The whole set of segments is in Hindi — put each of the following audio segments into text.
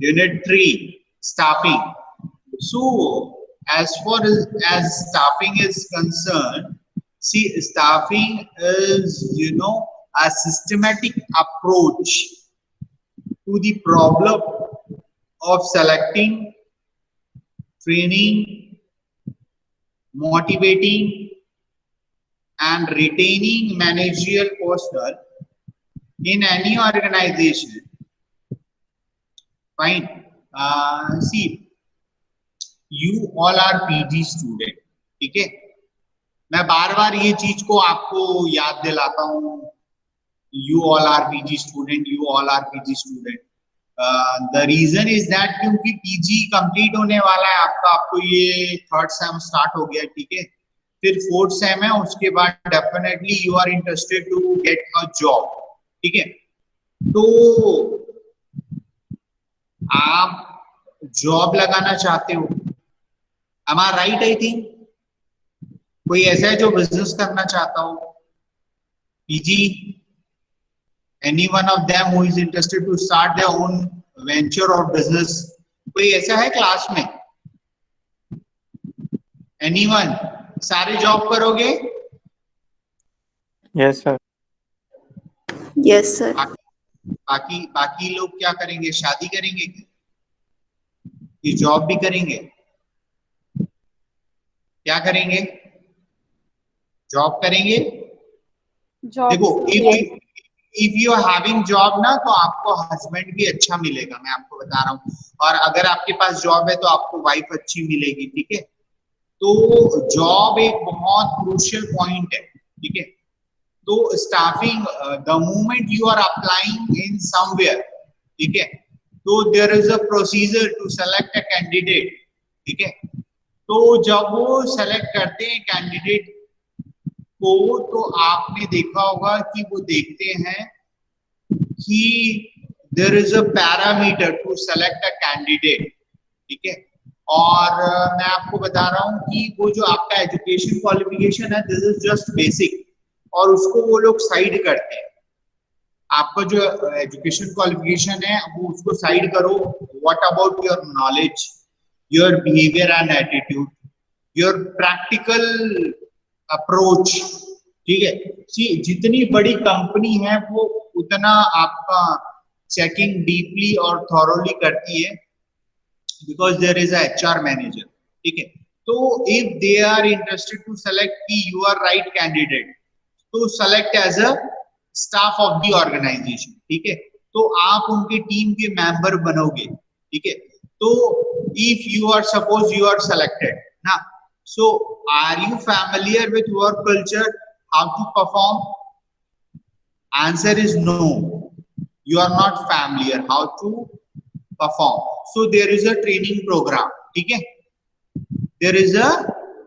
Unit-3, staffing. So, as far as staffing is concerned, see, staffing is, a systematic approach to the problem of selecting, training, motivating, and retaining managerial personnel in any organization. Fine. See, you all are PG student, ठीक है? मैं बार बार ये चीज को आपको याद दिलाता हूँ. You all are PG student. You all are PG student. The reason is that क्योंकि PG कंप्लीट होने वाला है आपको ये थर्ड सेम स्टार्ट हो गया, ठीक है? फिर फोर्थ सेम है, उसके बाद definitely you are interested to get a job, ठीक है? तो आप जॉब लगाना चाहते हो, am I right? I think कोई ऐसा है जो बिजनेस करना चाहता हो, PG, any one of them who is interested to start their own venture or business? कोई ऐसा है क्लास में? Anyone? सारे जॉब करोगे? Yes sir. Yes sir. बाकी लोग क्या करेंगे? शादी करेंगे क्या? ये जॉब भी करेंगे? क्या करेंगे? जॉब करेंगे? देखो, if you are having job ना, तो आपको हस्बैंड भी अच्छा मिलेगा, मैं आपको बता रहा हूँ. और अगर आपके पास जॉब है तो आपको वाइफ अच्छी मिलेगी, ठीक है? तो जॉब एक बहुत क्रूशियल पॉइंट है, ठीक है? तो staffing, the moment you are applying in somewhere, ठीक है, तो there is a procedure to select a candidate, ठीक है? तो जब वो सेलेक्ट करते हैं कैंडिडेट को, तो आपने देखा होगा कि वो देखते हैं कि there is a parameter to select a candidate, ठीक है? और मैं आपको बता रहा हूँ कि वो जो आपका एजुकेशन क्वालिफिकेशन है, दिस इज जस्ट बेसिक, और उसको वो लोग साइड करते हैं. आपका जो एजुकेशन क्वालिफिकेशन है वो उसको साइड करो. What about your knowledge, your behaviour and attitude, your practical approach, ठीक है? सी, जितनी बड़ी कंपनी है वो उतना आपका चेकिंग डीपली और थॉरोली करती है, because there is a HR manager, ठीक है? तो if they are interested to select कि यू आर राइट कैंडिडेट, तो select as a staff of the organisation, ठीक है? तो आप उनके टीम के मेंबर बनोगे, ठीक है? तो if you are suppose you are selected ना, so are you familiar with work culture, how to perform? Answer is no, you are not familiar how to perform. So there is a training program, ठीक है? There is a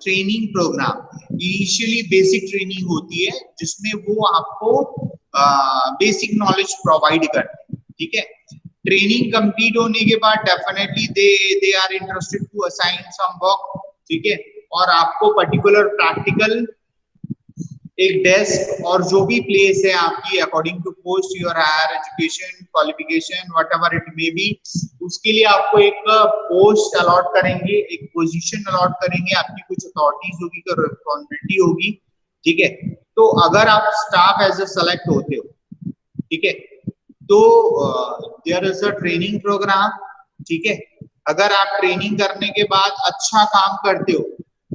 training program. Initially basic training होती है जिसमें वो आपको बेसिक नॉलेज प्रोवाइड करते हैं, ठीक है? ट्रेनिंग कंप्लीट होने के बाद definitely they are interested to assign some work, ठीक है? और आपको पर्टिकुलर प्रैक्टिकल एक डेस्क और जो भी प्लेस है आपकी according to post your higher education qualification whatever it may be, उसके लिए आपको एक पोस्ट अलॉट करेंगे, एक पोजीशन अलॉट करेंगे, आपकी कुछ अथॉरिटीज होगी, तो रिस्पॉन्सिबिलिटी होगी, ठीक है? तो अगर आप स्टाफ एज ए सेलेक्ट होते हो, ठीक है, तो there is a training programme, ठीक है? अगर आप ट्रेनिंग करने के बाद अच्छा काम करते हो,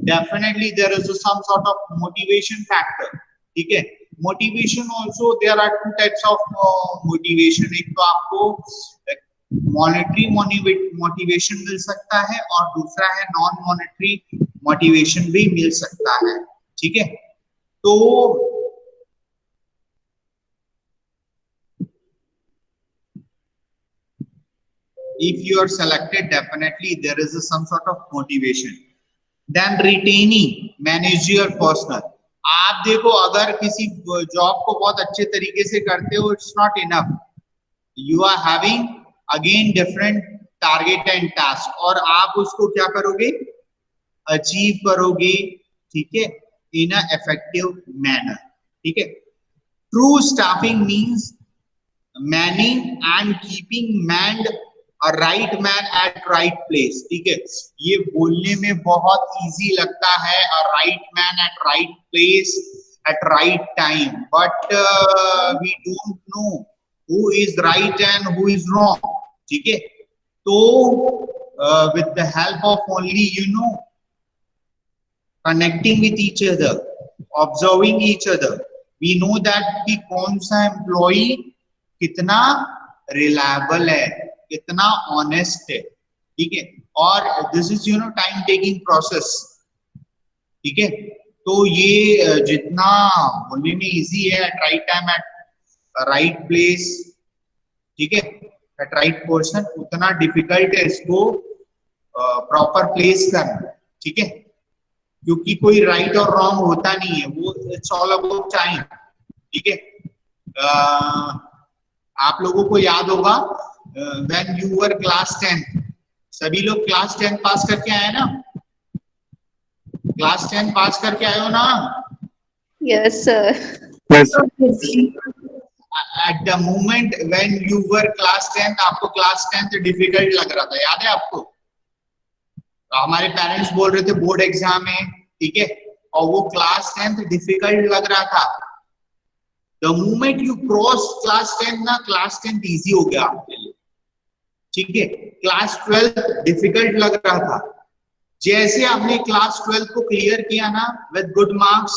definitely there is some sort of motivation factor, ठीक है? Motivation also there are two types of motivation. एक तो आपको monetary motivation मिल सकता है और दूसरा है non monetary motivation भी मिल सकता है, ठीक है? तो if you are selected, definitely there is some sort of motivation. Then retaining managerial personnel. आप देखो, अगर किसी जॉब को बहुत अच्छे तरीके से करते हो, it's not enough, you are having again different target and task, और आप उसको क्या करोगे? अचीव करोगे, ठीक है? इन अ इफेक्टिव मैनर, ठीक है? True staffing means manning and keeping manned a right man at right place. ठीक है, ये बोलने में बहुत इजी लगता है, a right man at right place at right time, but we don't know who is right and who is wrong. ठीक है, तो with the help of only connecting with each other, observing each other, we know that कि कौन सा एम्प्लॉय कितना रिलायबल है, कितना ऑनेस्ट है। ठीक है, और this is time taking process. ठीक है, तो ये जितना बोलने में इजी है, at right time at right place, ठीक है, एट राइट पर्सन, उतना डिफिकल्ट है इसको प्रॉपर प्लेस करना। ठीक है, क्योंकि कोई राइट और रॉन्ग होता नहीं है, वो इट्स ऑल अबाउट टाइम। ठीक है, आप लोगों को याद होगा व्हेन यू वर क्लास 10, सभी लोग क्लास 10 पास करके आए ना? क्लास 10 पास करके आए हो ना? Yes, sir. Yes. At the moment when you were class 10 आपको क्लास 10 डिफिकल्ट लग रहा था, याद है आपको? तो हमारे पेरेंट्स बोल रहे थे बोर्ड एग्जाम है, ठीक है, और वो क्लास 10 डिफिकल्ट लग रहा था। The moment you cross class 10 ना, क्लास 10 इजी हो गया आपके लिए। ठीक है, क्लास 12 डिफिकल्ट लग रहा था, जैसे आपने क्लास 12 को क्लियर किया ना with good marks,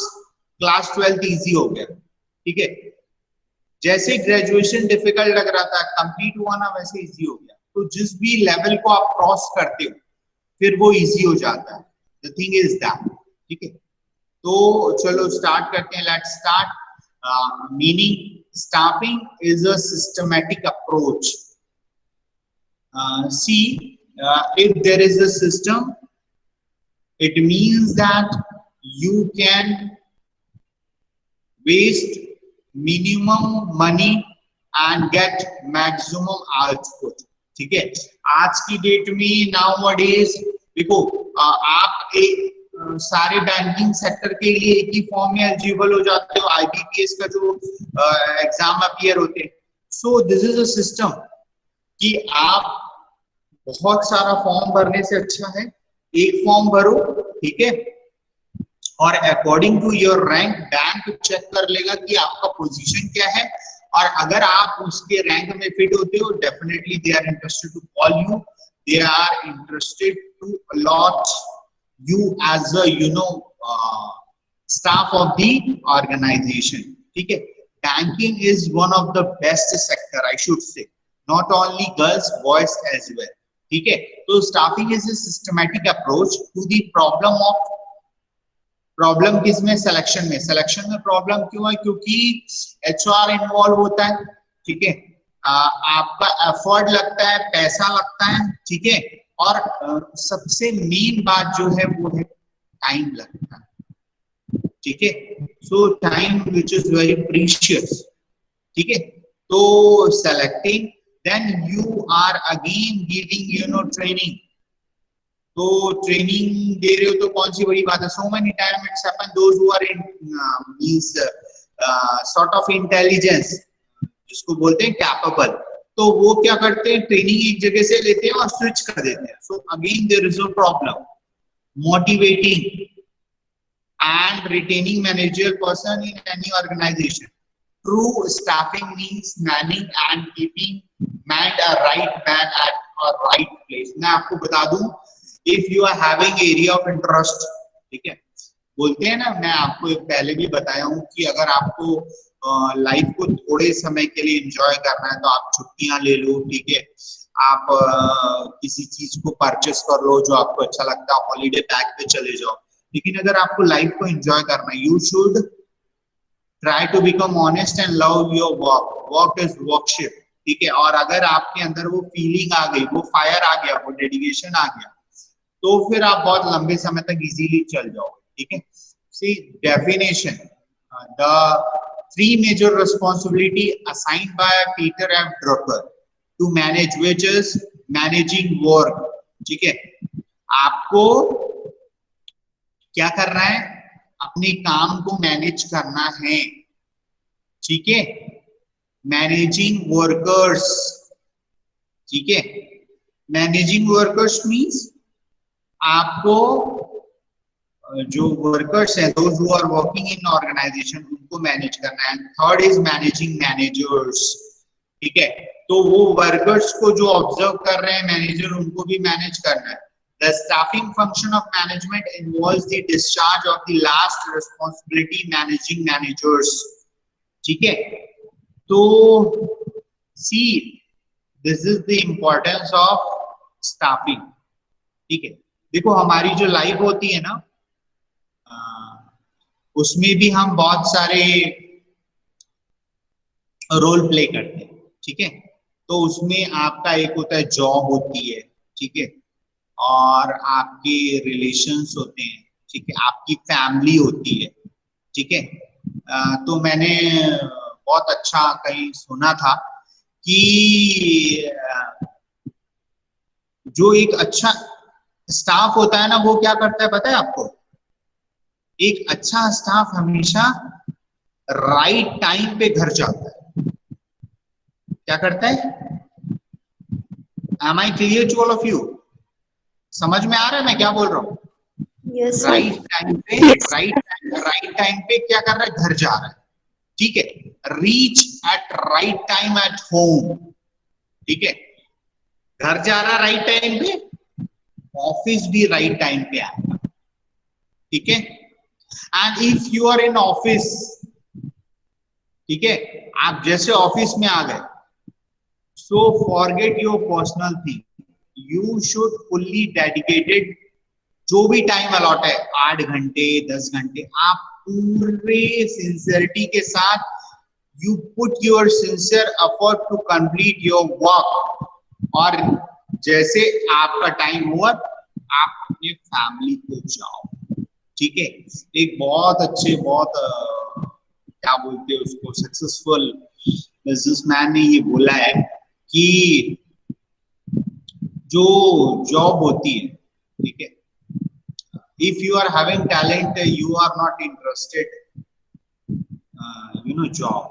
class 12 easy हो गया। ठीक है, जैसे ग्रेजुएशन डिफिकल्ट लग रहा था, कंप्लीट हुआ ना, वैसे इजी हो गया। तो जिस भी लेवल को आप क्रॉस करते हो फिर वो इजी हो जाता है। The thing is that. ठीक है, तो चलो स्टार्ट करते हैं। Let's start. Meaning staffing is a systematic approach. See, if there is a system, it means that you can waste minimum money and get maximum output। ठीक है, आज की डेट में नाउअडेज देखो, आप एक सारे बैंकिंग सेक्टर के लिए एक ही फॉर्म में एलिजिबल हो जाते हो, आईबीपीएस का जो एग्जाम अपीयर होते हैं। सो दिस इज अ सिस्टम कि आप बहुत सारा फॉर्म भरने से अच्छा है एक फॉर्म भरो। ठीक है, और according to your rank bank check कर लेगा कि आपका पोजीशन क्या है, और अगर आप उसके रैंक में फिट होते हो, definitely they are interested to call you, they are interested to allot you as a staff of the organization। ठीक है, banking is one of the best sector, I should say, not only girls, boys as well। ठीक है, तो staffing is a systematic approach to the problem किसमें? सिलेक्शन में। सिलेक्शन में प्रॉब्लम क्यों है? क्योंकि एचआर इन्वॉल्व होता है। ठीक है, आपका एफर्ट लगता है, पैसा लगता है। ठीक है, और सबसे मेन बात जो है वो है टाइम लगता है। ठीक है, so time which is very precious. ठीक है, तो selecting, then you are again giving training. तो ट्रेनिंग दे रहे हो तो कौन सी बड़ी बात है? So many time it's happen those who are in means sort of intelligence, जिसको बोलते हैं कैपेबल, तो वो क्या करते हैं, ट्रेनिंग एक जगह से लेते हैं और स्विच कर देते हैं। So again there is a problem. Motivating and retaining managerial person in any organization. True staffing means manning and keeping manned a right man at a right place। मैं आपको बता दूं, if you are having area of interest, ठीक है, बोलते हैं ना, मैं आपको पहले भी बताया हूं कि अगर आपको लाइफ को थोड़े समय के लिए एंजॉय करना है तो आप छुट्टियां ले लो। ठीक है, आप किसी चीज को परचेस कर लो जो आपको अच्छा लगता है, हॉलीडे पैक पे चले जाओ। लेकिन अगर आपको लाइफ को एंजॉय करना है, you should try to become honest and love your work. Work is workship. ठीक है, और अगर आपके अंदर वो फीलिंग आ गई, वो फायर आ गया, वो डेडिकेशन आ गया, तो फिर आप बहुत लंबे समय तक इजीली चल जाओगे। ठीक है, सी definition, the 3 major responsibility assigned by Peter F. Drucker to manage, which is managing work। ठीक है, आपको क्या करना है? अपने काम को मैनेज करना है। ठीक है, मैनेजिंग वर्कर्स। ठीक है, मैनेजिंग वर्कर्स मीन्स आपको जो वर्कर्स हैं, those who are working in organisation, उनको मैनेज करना है। थर्ड इज मैनेजिंग मैनेजर्स, ठीक है। तो वो वर्कर्स को जो ऑब्जर्व कर रहे हैं मैनेजर, उनको भी मैनेज करना है। The staffing function of management involves the discharge of the last responsibility managing managers, ठीक है। तो see, this is the importance of staffing, ठीक है। देखो हमारी जो लाइफ होती है ना, उसमें भी हम बहुत सारे रोल प्ले करते हैं, ठीक है। तो उसमें आपका एक होता है जॉब होती है, ठीक है, और आपके रिलेशंस होते हैं, ठीक है, आपकी फैमिली होती है, ठीक है। तो मैंने बहुत अच्छा कहीं सुना था कि जो एक अच्छा स्टाफ होता है ना, वो क्या करता है पता है आपको? एक अच्छा स्टाफ हमेशा राइट टाइम पे घर जाता है। क्या करता है? Am I clear to all of you? समझ में आ रहा है मैं क्या बोल रहा हूँ? Yes, राइट टाइम पे, राइट टाइम पे क्या कर रहा है? घर जा रहा है, ठीक है। Reach at right time at home, ठीक है। घर जा रहा है राइट टाइम पे, ऑफिस भी राइट टाइम पे आएगा, ठीक है। And if you are in office, ठीक है, आप जैसे ऑफिस में आ गए, so forget your personal thing, you should fully dedicated, जो भी टाइम अलॉट है 8 घंटे 10 घंटे, आप पूरे सिंसियरिटी के साथ you put your sincere effort to complete your work, और जैसे आपका टाइम हुआ आप अपने फैमिली को जाओ, ठीक है। एक बहुत अच्छे, बहुत क्या बोलते हैं उसको, सक्सेसफुल बिजनेसमैन ने ये बोला है कि जो जॉब होती है, ठीक है, if you are having talent you are not interested job,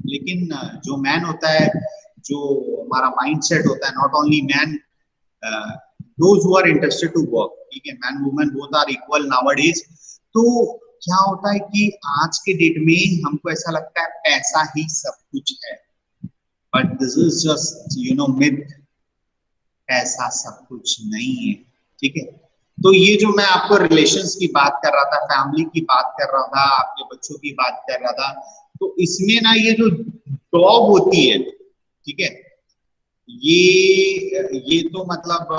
लेकिन जो मैन होता है, जो हमारा माइंडसेट होता है, not only man, those who are interested to work, ठीक है, man women both are equal nowadays। तो क्या होता है कि आज के डेट में हमको ऐसा लगता है पैसा ही सब कुछ है, but this is just myth, पैसा सब कुछ नहीं है, ठीक है। तो ये जो मैं आपको रिलेशंस की बात कर रहा था, फैमिली की बात कर रहा था, आपके बच्चों की बात कर रहा था, तो इसमें ना ये जो जॉब होती है, ठीक है, ये तो मतलब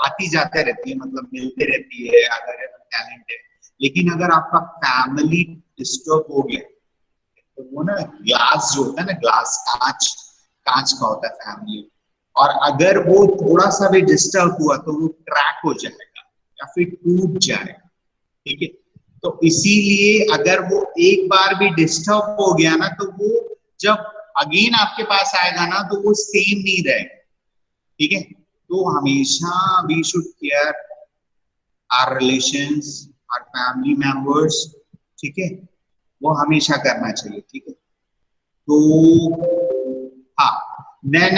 आती जाते रहती है, मतलब मिलते रहती है अगर टैलेंट है। लेकिन अगर आपका फैमिली डिस्टर्ब हो गया, तो वो ना ग्लास जो होता है ना, ग्लास, कांच, कांच का होता है फैमिली, और अगर वो थोड़ा सा भी डिस्टर्ब हुआ तो वो क्रैक हो जाएगा या फिर टूट जाएगा, ठीक है। तो इसीलिए अगर वो एक बार भी डिस्टर्ब हो गया ना, तो वो जब अगेन आपके पास आएगा ना, तो वो सेम नहीं रहेगा, ठीक है। तो हमेशा we should care our relations, our family members, ठीक है, वो हमेशा करना चाहिए, ठीक है। तो हाँ, then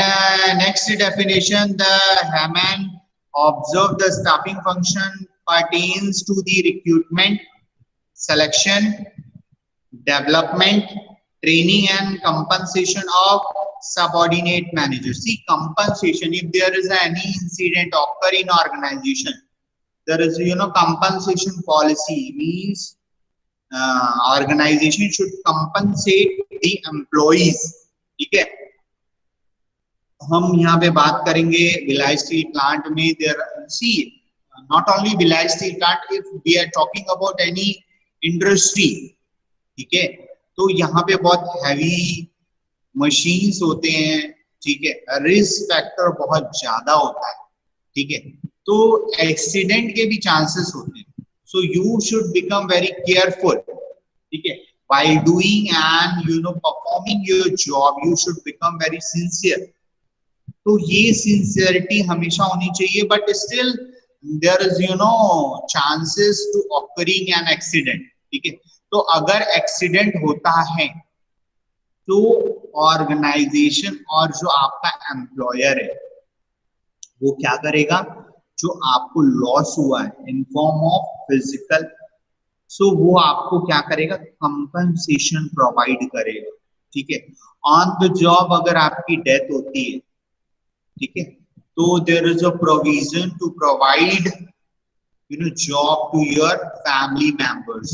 next definition, the Hammond observed the staffing function pertains to the recruitment, selection, development, training and compensation of subordinate managers. See, compensation, if there is any incident occur in organization, there is compensation policy, means organization should compensate the employees, ठीक है। हम यहाँ पे बात करेंगे भिलाई स्टील प्लांट में, there see not only Bhilai steel plant, if we are talking about any industry, ठीक है, तो यहाँ पे बहुत हैवी मशीन्स होते हैं, ठीक है, रिस्क फैक्टर बहुत ज्यादा होता है, ठीक है। तो एक्सीडेंट के भी चांसेस होते हैं, so you should become very careful, ठीक है, while doing and performing your job you should become very sincere। तो ये सिंसियरिटी हमेशा होनी चाहिए, but still there is chances to occurring an accident, ठीक है। तो अगर एक्सीडेंट होता है तो ऑर्गेनाइजेशन और जो आपका एम्प्लॉयर है, वो क्या करेगा, जो आपको लॉस हुआ है इन फॉर्म ऑफ फिजिकल, सो वो आपको क्या करेगा, कंपनसेशन प्रोवाइड करेगा। ठीक है, ऑन द जॉब अगर आपकी डेथ होती है, ठीक है, तो there is a provision to provide job to your family members.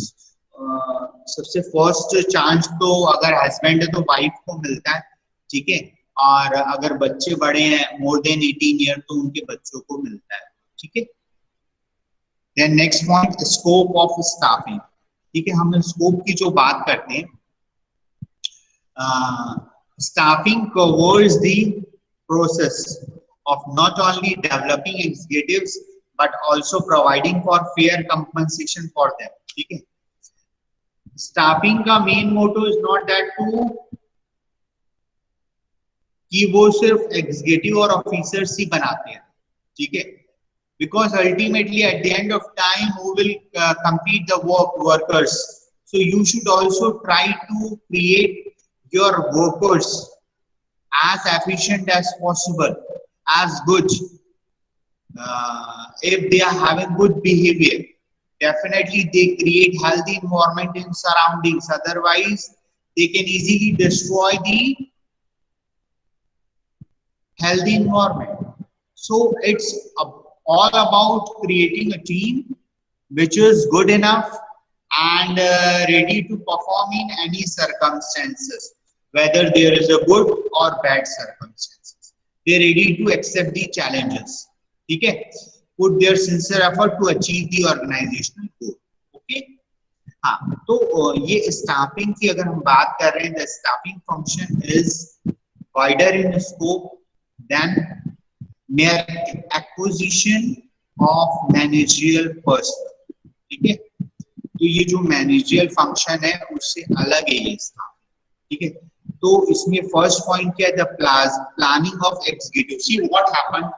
सबसे फर्स्ट चांस तो अगर हस्बैंड है तो वाइफ को मिलता है, ठीक है, और अगर बच्चे बड़े हैं मोर देन 18 ईयर तो उनके बच्चों को मिलता है। ठीक है, then next point, scope of staffing. ठीक है, हम स्कोप की जो बात करते हैं, staffing covers the process of not only developing executives but also providing for fair compensation for them. ठीक है, स्टाफिंग का main motto is not that to कि वो सिर्फ एग्जीक्यूटिव और ऑफिसर्स ही बनाते हैं। ठीक है, because ultimately at the end of time who will complete the workers, so you should also try to create your workers as efficient as possible, as good, if they are having good behavior, definitely they create healthy environment in surroundings, otherwise they can easily destroy the healthy environment. So it's all about creating a team which is good enough and ready to perform in any circumstances, whether there is a good or bad circumstances. They are ready to accept the challenges. ठीक है, put their sincere effort to achieve the organizational goal. Okay, हाँ, तो ये स्टाफिंग की अगर हम बात कर रहे हैं, the staffing function is wider in scope than mere acquisition of managerial person. ठीक है, तो ये जो मैनेजरियल फंक्शन है उससे अलग है ये स्टाफ। ठीक है, तो इसमें फर्स्ट पॉइंट क्या है, the planning of executive. See what happen,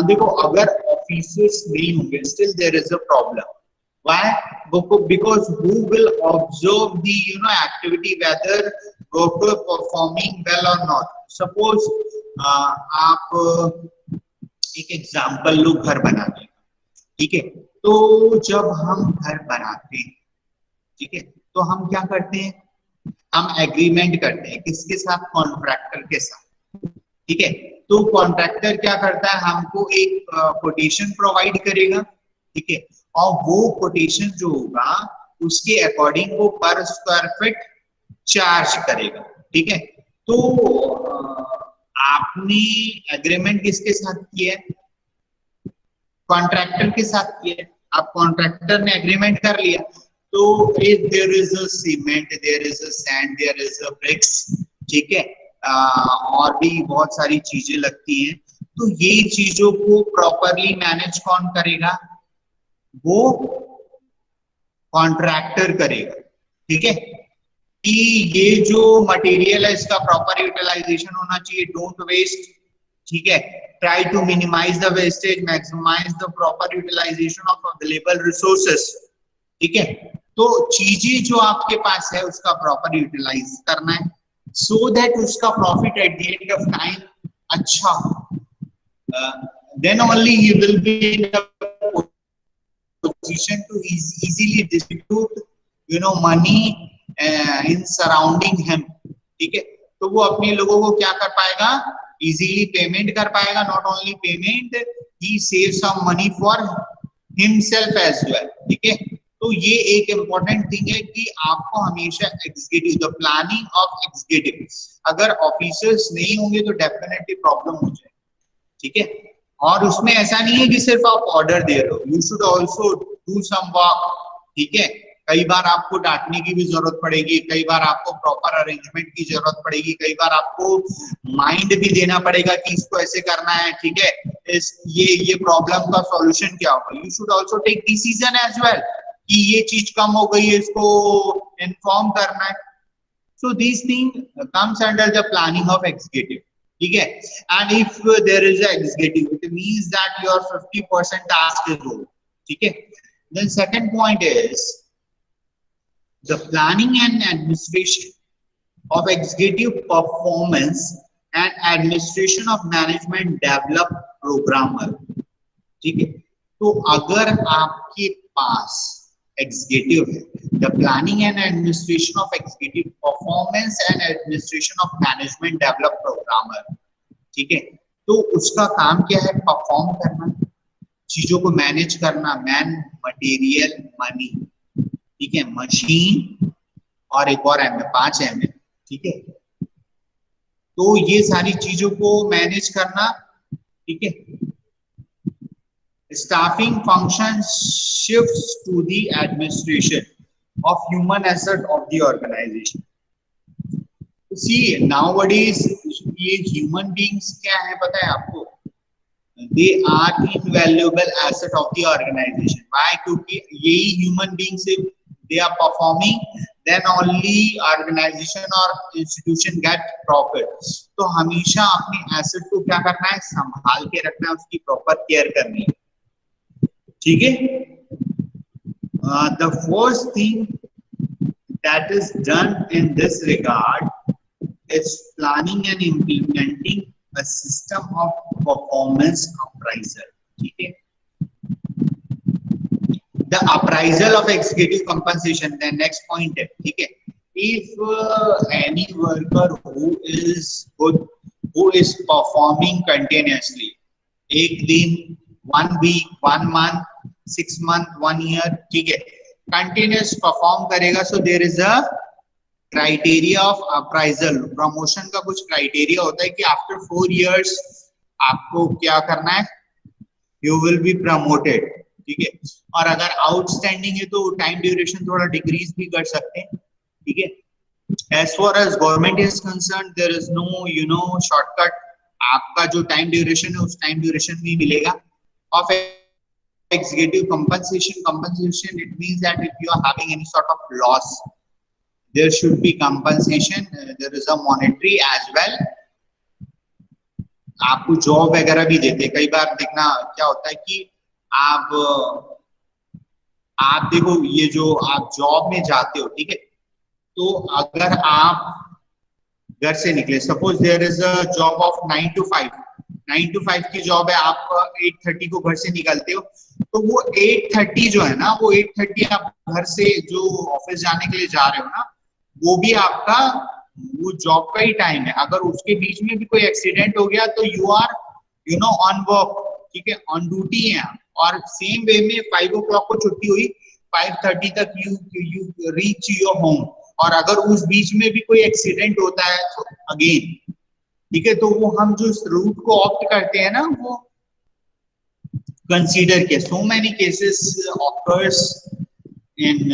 देखो अगर ऑफिसर्स नहीं होंगे still there is a problem. Why? Because who will observe the activity whether worker performing well और नॉट। सपोज आप एक एग्जांपल लो, घर बनाने। ठीक है, तो जब हम घर बनाते हैं, ठीक है, तो हम क्या करते हैं, हम एग्रीमेंट करते हैं किसके साथ, कॉन्ट्रैक्टर के साथ। ठीक है, तो कॉन्ट्रैक्टर क्या करता है, हमको एक कोटेशन प्रोवाइड करेगा। ठीक है, और वो कोटेशन जो होगा उसके अकॉर्डिंग वो पर स्क्वायर फीट चार्ज करेगा। ठीक है, तो आपने एग्रीमेंट किसके साथ किया है, कॉन्ट्रैक्टर के साथ किया है। आप कॉन्ट्रैक्टर ने एग्रीमेंट कर लिया, तो if there is a cement, there is a sand, there is a bricks, ठीक है, और भी बहुत सारी चीजें लगती हैं, तो ये चीजों को प्रॉपरली मैनेज कौन करेगा, वो कॉन्ट्रैक्टर करेगा। ठीक है, कि ये जो मटेरियल है इसका प्रॉपर यूटिलाइजेशन होना चाहिए, डोंट वेस्ट। ठीक है, try to minimize the wastage, maximize the proper utilization of available resources. ठीक है, तो चीजें जो आपके पास है उसका प्रॉपर यूटिलाइज करना है, so that उसका profit at the end of time अच्छा हो। then only he will be in a position to easily distribute money in surrounding him. ठीक है, तो वो अपने लोगों को क्या कर पाएगा, इजीली पेमेंट कर पाएगा। Not only payment, he save some money for himself as well. ठीक है, तो ये एक इंपॉर्टेंट थिंग है कि आपको हमेशा executive, the planning of executive, अगर ऑफिसर्स नहीं होंगे तो डेफिनेटली प्रॉब्लम हो जाए। ठीक है, और उसमें ऐसा नहीं है कि सिर्फ आप ऑर्डर दे रहे हो, you should also do some work. ठीक है, कई बार आपको डांटने की भी जरूरत पड़ेगी, कई बार आपको प्रॉपर अरेंजमेंट की जरूरत पड़ेगी, कई बार आपको माइंड भी देना पड़ेगा कि इसको ऐसे करना है। ठीक है, ये प्रॉब्लम का सॉल्यूशन क्या होगा, you should also take decision as well कि ये चीज कम हो गई है, इसको इन्फॉर्म करना है। So this thing comes under the planning of executive. ठीक है, and if there is a executive it means that your 50% task is over. ठीक है, then second point is the planning and administration of executive performance and administration of management develop programmer. ठीक है, तो अगर आपके पास एग्जीक्यूटिव है, the planning and administration of executive performance and administration of management develop programmer, ठीक है, तो उसका काम क्या है? परफॉर्म करना, चीजों को मैनेज करना, मैन, मटेरियल, मनी, ठीक है, मशीन, और एक और एम है, 5 एम है, ठीक है, तो ये सारी चीजों को मैनेज करना, ठीक है। Staffing function shifts to the administration of human asset of the organization. See, nowadays ये human beings क्या है पता है आपको? They are invaluable asset of the organization. Why? क्योंकि यही human beings if they are performing, then only organization or institution get profit. तो हमेशा अपने asset को क्या करना है? संभाल के रखना है, उसकी proper care करनी है, ठीक है। The first thing that is done in this regard is planning and implementing a system of performance appraisal, ठीक है। The appraisal of executive compensation, the next point है, ठीक है। If any worker who is good, who is performing continuously, एक दिन, 1 week, 1 month, 6 month, 1 year, ठीक है, कंटिन्यूस परफॉर्म करेगा, so there is a criteria of appraisal. Promotion का कुछ क्राइटेरिया होता है कि आफ्टर 4 years आपको क्या करना है, यू विल बी प्रमोटेड, ठीक है। और अगर आउटस्टैंडिंग है तो टाइम ड्यूरेशन थोड़ा डिक्रीज भी कर सकते हैं, ठीक है। As far as government is concern, there is no shortcut, आपका जो टाइम ड्यूरेशन है उस टाइम ड्यूरेशन में मिलेगा। Of executive compensation, it means that if you are having any sort of loss, there should be compensation, there is a monetary as well। आपको जॉब वगैरह भी देते हैं, कई बार देखना क्या होता है कि आप देखो, ये जो आप जॉब में जाते हो, ठीक है, तो अगर आप घर से निकले, suppose there is a job of 9 to 5, 9 to 5 की जॉब है, आप 8:30 को घर से निकलते हो, तो वो 8:30 जो है ना, वो 8:30 आप घर से जो ऑफिस जाने के लिए जा रहे हो ना, वो भी आपका वो जॉब का ही टाइम है। अगर उसके बीच में भी कोई एक्सीडेंट हो गया तो यू आर ऑन वर्क, ठीक है, ऑन ड्यूटी है। और सेम वे में 5 o'clock को छुट्टी हुई, 5:30 तक यू रीच योर होम, और अगर उस बीच में भी कोई एक्सीडेंट होता है तो अगेन, ठीक है, तो वो हम जो इस रूट को ऑप्ट करते हैं ना, वो कंसीडर किया। So many cases occurs in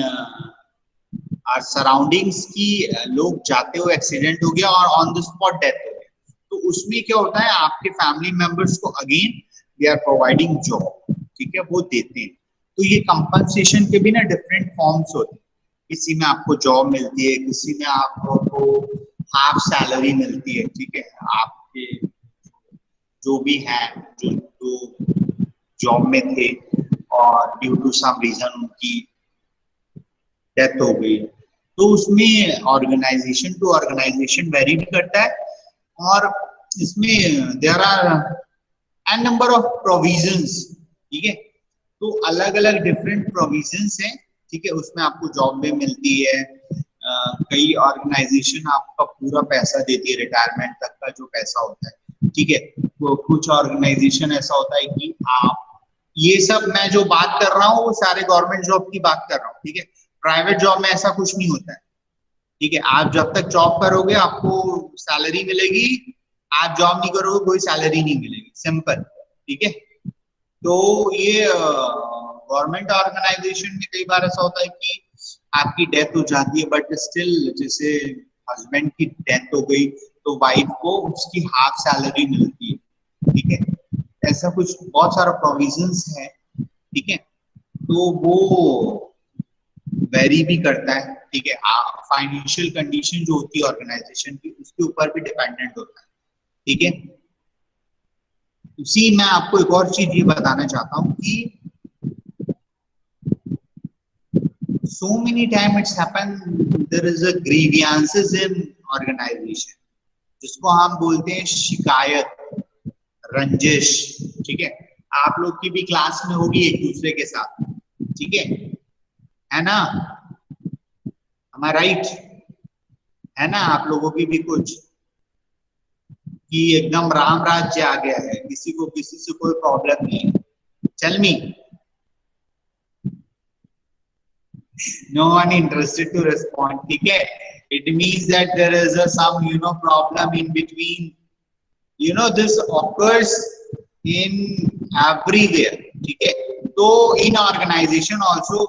our surroundings की लोग जाते हुए एक्सीडेंट हो गया और ऑन द स्पॉट डेथ हो गया, तो उसमें क्या होता है, आपके फैमिली मेंबर्स को again they are providing job, ठीक है, वो देते हैं। तो ये कंपनसेशन के भी ना डिफरेंट फॉर्म्स होते हैं, किसी में आपको जॉब मिलती है, किसी में आपको हाफ सैलरी मिलती है, ठीक है, आपके जो भी है, जो जॉब में थे और ड्यू टू सम रीजन उनकी डेथ हो गई, तो उसमें ऑर्गेनाइजेशन टू ऑर्गेनाइजेशन वेरी भी करता है। और इसमें there are an number of provisions, ठीक है, तो अलग अलग डिफरेंट प्रोविजंस हैं, ठीक है, उसमें आपको जॉब भी मिलती है। कई ऑर्गेनाइजेशन आपका पूरा पैसा देती है, रिटायरमेंट तक का जो पैसा होता है, ठीक है, तो कुछ ऑर्गेनाइजेशन ऐसा होता है कि आप, ये सब मैं जो बात कर रहा हूँ वो सारे गवर्नमेंट जॉब की बात कर रहा हूँ, ठीक है। प्राइवेट जॉब में ऐसा कुछ नहीं होता है, ठीक है, आप जब तक जॉब करोगे आपको सैलरी मिलेगी, आप जॉब नहीं करोगे कोई सैलरी नहीं मिलेगी, सिंपल, ठीक है। तो ये गवर्नमेंट ऑर्गेनाइजेशन में कई बार ऐसा होता है कि आपकी डेथ हो जाती है, बट स्टिल जैसे हस्बैंड की डेथ हो गई तो वाइफ को उसकी हाफ सैलरी मिलती है, ठीक है, ऐसा कुछ बहुत सारा प्रोविजंस है, ठीक है, तो वो वेरी भी करता है, ठीक है। फाइनेंशियल कंडीशन जो होती है ऑर्गेनाइजेशन की, उसके ऊपर भी डिपेंडेंट होता है, ठीक है। उसी मैं आपको एक और चीज ये बताना चाहता हूँ कि so many times it's happened there is a grievances in organization, जिसको हम बोलते हैं शिकायत, रंजिश, ठीक है। आप लोग की भी क्लास में होगी एक दूसरे के साथ, ठीक है ना? am I right? है ना? आप लोगों की भी कुछ कि एकदम राम राज्य आ गया है, किसी को किसी से कोई प्रॉब्लम नहीं है। चल मी, no one interested to respond, ठीक है? It means that there is a some problem in between, this occurs in everywhere, ठीक है? तो in organization also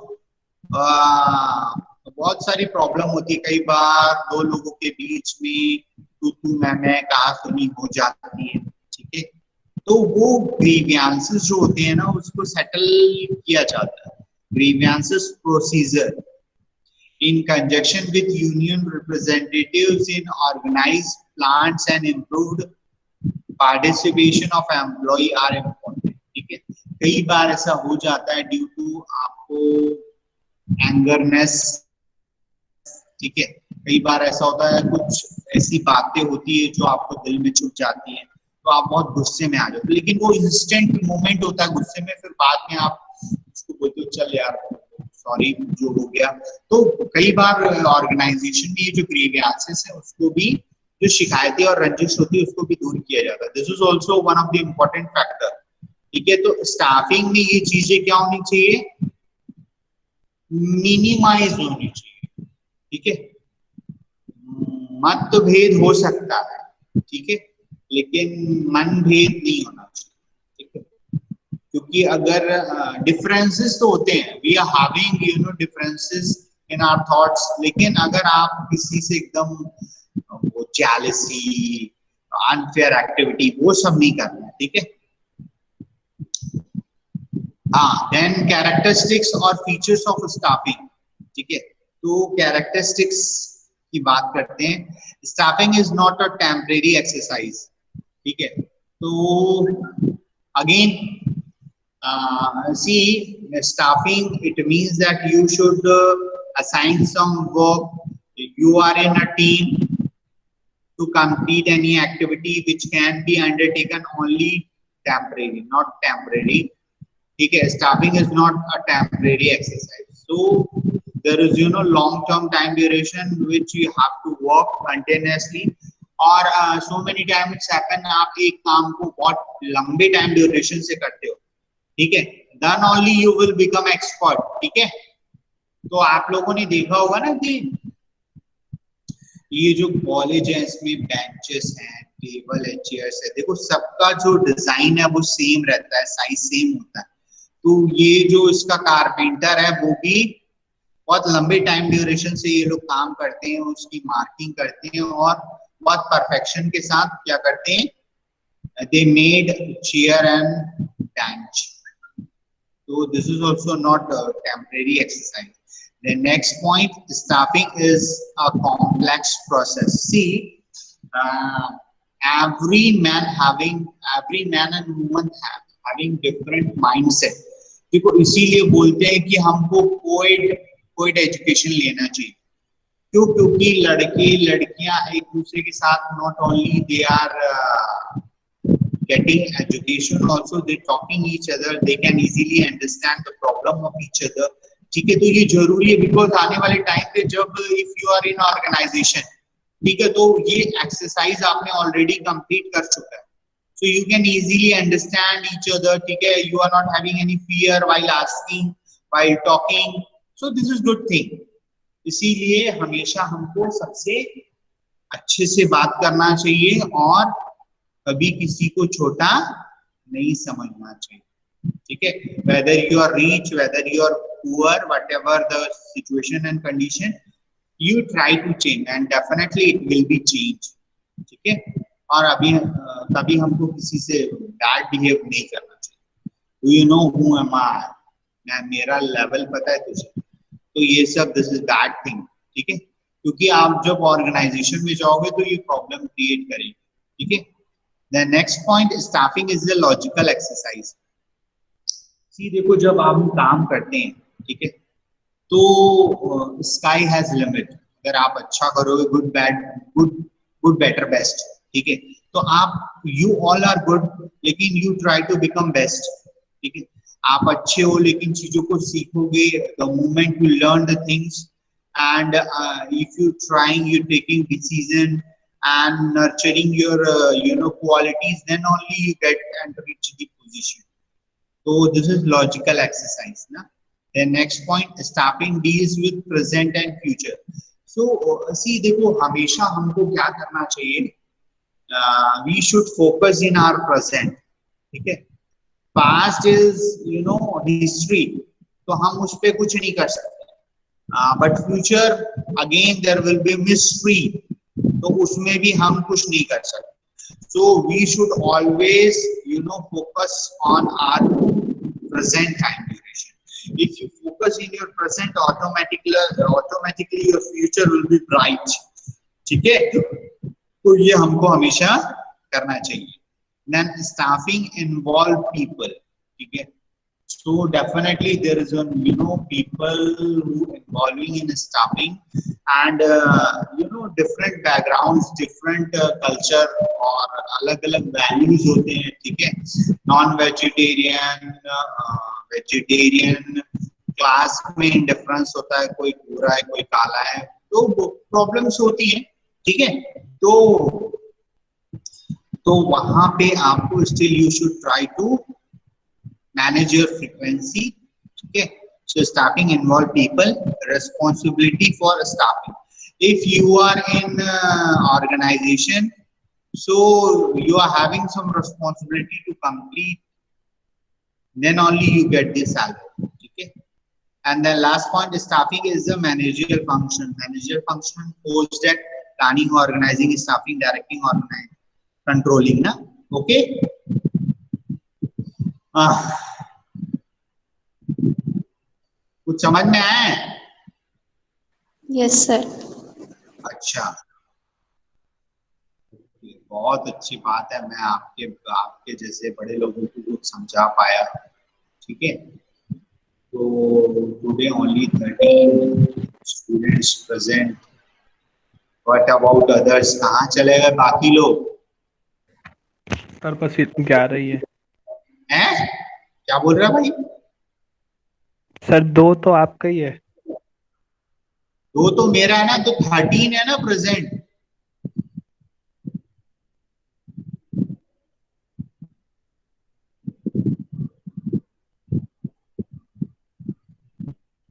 बहुत सारी प्रॉब्लम होती है। कई बार दो लोगों के बीच में तू मैं कहा सुनी हो जाती है, ठीक है? तो वो ग्रीवियंसेस जो होते हैं ना, उसको सेटल किया जाता है। Grievances procedure in conjunction with union representatives in organized plants and improved participation of employee are important, ठीक है? कई बार ऐसा हो जाता है ड्यू टू आपको एंगरनेस, ठीक है? कई बार ऐसा होता है, कुछ ऐसी बातें होती है जो आपको दिल में छुप जाती हैं, तो आप बहुत गुस्से में आ जाते हो, लेकिन वो इंस्टेंट मोमेंट होता है गुस्से में, फिर बाद में आप उसको बोलते हो चल यार सॉरी जो हो गया। तो कई बार ऑर्गेनाइजेशन में ये जो ग्रीवियंसेस है उसको भी, जो शिकायतें और रंजिश होती है उसको भी दूर किया जाता है। This is also one of the important factor, ठीक है? तो स्टाफिंग में ये चीजें क्या होनी चाहिए? मिनिमाइज होनी चाहिए, ठीक है? मतभेद हो सकता है, ठीक है, लेकिन मनभेद नहीं होना चाहिए, ठीक है? क्योंकि अगर डिफरेंसेस तो होते हैं, we are having differences in our thoughts, लेकिन अगर आप किसी से एकदम वो जेलसी, अनफेयर एक्टिविटी, वो सब नहीं करना है, ठीक है? हाँ, देन कैरेक्टरिस्टिक्स और फीचर्स ऑफ स्टाफिंग, ठीक है? तो कैरेक्टरिस्टिक्स की बात करते हैं। Staffing is not a temporary exercise, ठीक है? तो again see, staffing, it means that you should assign some work. You are in a team to complete any activity which can be undertaken only temporary, not temporary, ठीक है? Staffing is not a temporary exercise, so there is long term time duration which you have to work continuously, और so many times it's happen आप एक काम को बहुत लंबे टाइम ड्यूरेशन से करते हो, ठीक है? Then only you will become expert, ठीक है? तो आप लोगों ने देखा होगा ना कि ये जो कॉलेज है इसमें बेंचेस हैं, टेबल है, चेयर्स है, देखो सबका जो डिजाइन है वो सेम रहता है, साइज सेम होता है। तो ये जो इसका कारपेंटर है वो भी बहुत लंबे टाइम ड्यूरेशन से ये लोग काम करते हैं, उसकी मार्किंग करते हैं और बहुत परफेक्शन के साथ क्या करते हैं, they made chair and bench. So this is also not a temporary exercise. The next point, staffing is a complex process. See, every man and woman having different mindset. देखो इसीलिए बोलते हैं कि हमको कोएड एजुकेशन लेना चाहिए। क्यों? क्योंकि लड़के लड़कियां एक दूसरे के साथ not only they are getting education, also they talking each other, they can easily understand the problem of each other, ठीक है? तो ये जरूरी है, बिकॉज आने वाले टाइम पे जब if you are in organization, ठीक है, तो ये एक्सरसाइज आपने ऑलरेडी कंप्लीट कर चुका है, so you can easily understand each other, ठीक है? You are not having any fear while asking, while talking, so this is good thing. इसीलिए हमेशा हमको सबसे अच्छे से बात करना चाहिए और कभी किसी को छोटा नहीं समझना चाहिए, ठीक है? Whether you are rich, whether you are poor, whatever the situation and condition, you try to change and definitely it will be change, ठीक है? और अभी कभी हमको किसी से बैड बिहेव नहीं करना चाहिए। Do you know who am I, मैं, मेरा लेवल पता है तुझे, तो ये सब दिस इज बैड थिंग, ठीक है? क्योंकि आप जब ऑर्गेनाइजेशन में जाओगे तो ये प्रॉब्लम क्रिएट करेगी, ठीक है? The next point, staffing is a logical exercise. See, देखो जब आप काम करते हैं, ठीक है, तो स्काई हैज लिमिट। अगर आप अच्छा करोगे, good bad, good better best, ठीक है। तो आप यू ऑल आर गुड, लेकिन you try to become best, ठीक है। आप अच्छे हो लेकिन चीजों को सीखोगे, the moment you learn the things and if you trying, you taking decision and nurturing your qualities, then only you get and reach the position. So this is logical exercise na. The next point, staffing deals with present and future. So see देखो हमेशा हमको क्या करना चाहिए, we should focus in our present, ठीक है। past is history, तो हम उस पे कुछ नहीं कर सकते, but future again there will be mystery, तो उसमें भी हम कुछ नहीं कर सकते। So we should always focus on our present time duration. If you focus in your present, automatically your future will be bright, ठीक है। तो ये हमको हमेशा करना चाहिए। Then staffing involve people, ठीक है। So definitely there is people who involving in staffing and different backgrounds, different culture और अलग अलग values होते हैं, ठीक है। नॉन वेजिटेरियन, वेजिटेरियन, क्लास में डिफरेंस होता है, कोई गोरा है कोई काला है, तो प्रॉब्लम्स होती हैं, ठीक है। तो वहां पे आपको still you should try to manage your frequency, okay। So staffing involve people, responsibility for staffing. If you are in organization, so you are having some responsibility to complete, then only you get this salary, okay। And the last point, staffing is the managerial function. Managerial function holds that planning, organizing, staffing, directing, organizing, controlling na, okay। कुछ समझ में आया है? Yes sir. अच्छा, बहुत अच्छी बात है, मैं आपके जैसे बड़े लोगों को कुछ समझा पाया, ठीक है। तो today only 13 students present, what about others, कहाँ चले गए बाकी लोग? सर बस 11 ही है। हैं? क्या बोल रहा भाई? सर 2 तो आपका ही है। 2 तो मेरा है ना, तो 13 है ना प्रेजेंट।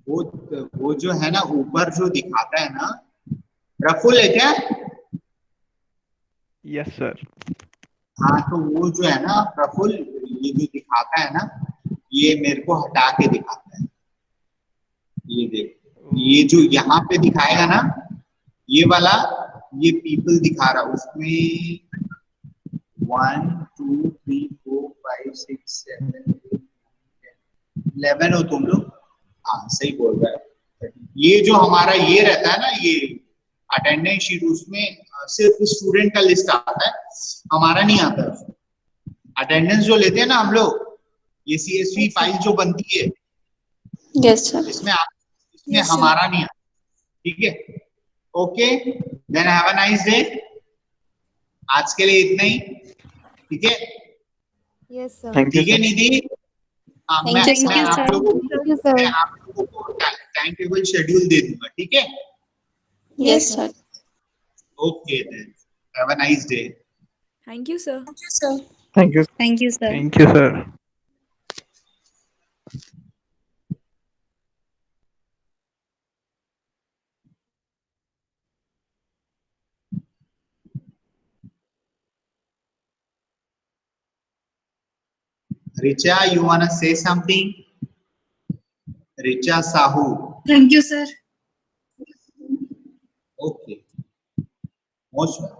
वो जो है ना ऊपर जो दिखाता है ना, प्रफुल्ल है क्या? Yes sir. हाँ, तो वो जो है ना प्रफुल्ल, ये जो दिखाता है ना, ये मेरे को हटा के दिखाता है। ये देख, ये जो यहाँ पे दिखाएगा ना, ये वाला, ये पीपल दिखा रहा, उसमें 1 2 3 4 5 6 7 8 11 हो तुम लोग। हाँ सही बोल रहा है। ये जो हमारा ये रहता है ना, ये अटेंडेंस शीट, उसमें सिर्फ स्टूडेंट का लिस्ट आता है, हमारा नहीं आता। अटेंडेंस जो लेते हैं ना हम लोग, ये CSV फाइल जो बनती है, यस सर। इसमें हमारा नहीं आता, ठीक है। Okay, then have a nice day. आज के लिए इतना ही, ठीक है। Yes sir. ठीक है निधि, मैं आप लोगों को टाइम टेबल शेड्यूल दे दूंगा, ठीक है। Yes sir. Okay then, have a nice day. Thank you sir. Thank you. Thank you sir. Thank you sir. Richa, you wanna say something? Richa Sahu. Thank you, sir. Okay. Most welcome.